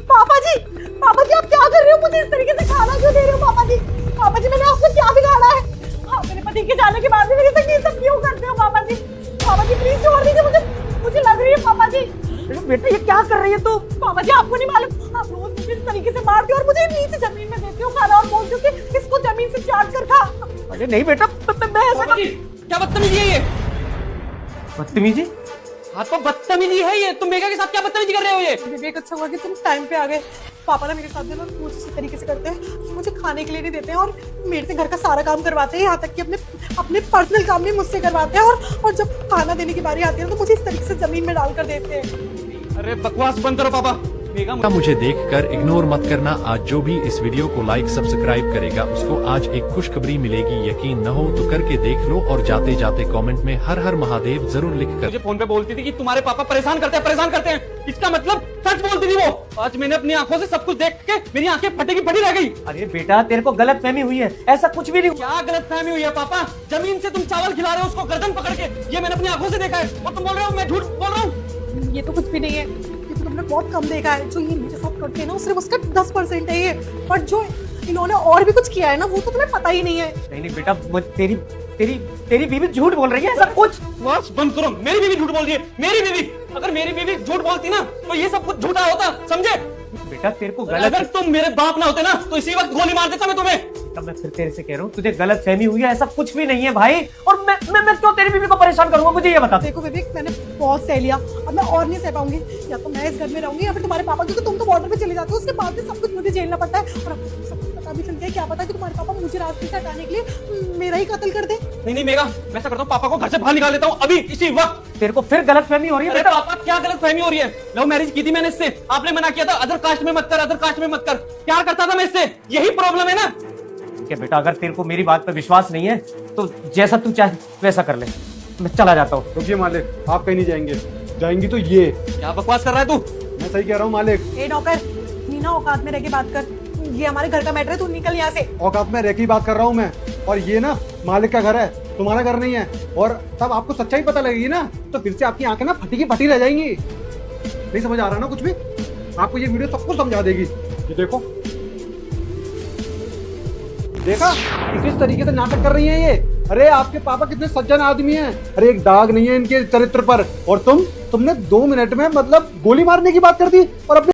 पापा जी आप क्या कर रहे हो? मुझे इस तरीके से खाना क्यों दे रहे हो पापा जी? पापा जी मैंने आपसे क्या बिगाड़ा है? आप मेरे पति के जाने के बाद भी मेरे साथ ये सब क्यों करते हो पापा जी? पापा जी प्लीज छोड़ दीजिए मुझे, मुझे लग रही है पापा जी। बेटा ये क्या कर रही है तू? पापा जी आपको नहीं मालूम, आप रोज मुझे इस तरीके से मारते हो और मुझे नीचे जमीन में देते हो खाना और बोलते हो कि इसको जमीन से चाट कर खा। अरे नहीं बेटा मैं ऐसा क्या बदतमीजी है ये? बदतमीजी? हाँ तो बदतमीजी है ये। तुम मेघा के साथ क्या बदतमीजी कर रहे हो ये? विवेक अच्छा हुआ कि तुम टाइम पे आ गए। पापा ना मेरे साथ में मुझे इसी तरीके से करते हैं, मुझे खाने के लिए नहीं देते हैं और मेरे से घर का सारा काम करवाते हैं, यहाँ तक कि अपने पर्सनल काम भी मुझसे करवाते हैं और जब खाना देने की बारी आती है तो मुझे इस तरीके से जमीन में डाल कर देते हैं। अरे बकवास बंद करो पापा। मेघा मुझे देखकर इग्नोर मत करना। आज जो भी इस वीडियो को लाइक सब्सक्राइब करेगा उसको आज एक खुशखबरी मिलेगी। यकीन न हो तो करके देख लो और जाते जाते कमेंट में हर हर महादेव जरूर लिख कर। मुझे फोन पे बोलती थी कि तुम्हारे पापा परेशान करते हैं। इसका मतलब सच बोलती थी वो। आज मैंने अपनी आंखों से सब कुछ देख के मेरी आंखें फटी की फटी रह गई। अरे बेटा तेरे को गलत फहमी हुई है, ऐसा कुछ भी नहीं। क्या गलत फहमी हुई है पापा? जमीन से तुम चावल खिला रहे हो उसको गर्दन पकड़ के, ये मैंने अपनी आंखों से देखा है और तुम बोल रहे हो मैं झूठ बोल रहा हूँ? ये तो कुछ भी नहीं है, ये तो तुमने बहुत कम देखा है। जो ये मेरे साथ करते हैं ना सिर्फ उसका 10% है ये, पर जो इन्होंने और भी कुछ किया है ना वो तो तुम्हें पता ही नहीं है। नहीं बेटा तेरी बीवी झूठ बोल रही है, ऐसा कुछ। बस बंद करो। मेरी बीवी झूठ बोल रही है। मेरी बीवी, अगर मेरी बीवी झूठ बोलती ना तो ये सब कुछ झूठा होता, समझे? बेटा तेरे को गलत, अगर तुम मेरे बाप ना होते ना तो इसी वक्त गोली मार देता मैं तुम्हें। तब मैं फिर तेरे से कह रहा हूँ तुझे गलत फहमी हुई है, ऐसा कुछ भी नहीं है भाई। और मैं क्यों तेरी बीवी को परेशान करूंगा, मुझे ये बता। देखो विवेक मैंने बहुत सह लिया, अब मैं और नहीं सह पाऊंगी। या तो मैं इस घर में रहूंगी या फिर तुम्हारे पापा, क्योंकि तुम तो बॉर्डर पे चले जाते हो, उसके बाद भी सब कुछ मुझे झेलना पड़ता है। और अब सब कुछ पता भी चलता है, क्या पता कि तुम्हारे पापा मुझे रास्ते से हटाने के लिए मेरा ही कत्ल कर दे। नहीं मेघा, मैं ऐसा करता हूँ पापा को घर से बाहर निकाल देता हूँ अभी इसी वक्त। तेरे को फिर गलत फहमी हो रही है अरे बेटा। पापा क्या गलत फहमी हो रही है? लव मैरिज की थी मैंने इससे, आपने मना किया था अदर कास्ट में मत कर, अदर कास्ट में मत कर। प्यार करता था मैं इससे, यही प्रॉब्लम है ना। ठीक है बेटा, अगर तेरे को मेरी बात पर विश्वास नहीं है तो जैसा तू चाहे वैसा कर ले, मैं चला जाता हूँ। रुकिए मालिक, आप कहीं नहीं जाएंगे, जाएंगी तो ये। क्या बकवास कर रहा है तू? मैं सही कह रहा हूँ मालिक। ए नौकर, नीना औकात में रह के बात कर, ये हमारे घर का मैटर है, तू निकल यहाँ से। औकात में रह के ही बात कर रहा हूँ मैं, और ये ना मालिक का घर है, तुम्हारा घर नहीं है। और तब आपको सच्चाई पता लगेगी ना तो फिर से आपकी आंखें ना फटी की फटी रह जाएंगी। नहीं समझ आ रहा ना कुछ भी? आपको ये वीडियो सब कुछ समझा देगी। ये देखो, देखा किस तरीके से नाटक कर रही हैं ये। अरे आपके पापा कितने सज्जन आदमी हैं, अरे एक दाग नहीं है इनके चरित्र पर, और तुमने 2 मिनट में मतलब गोली मारने की बात कर दी और अपने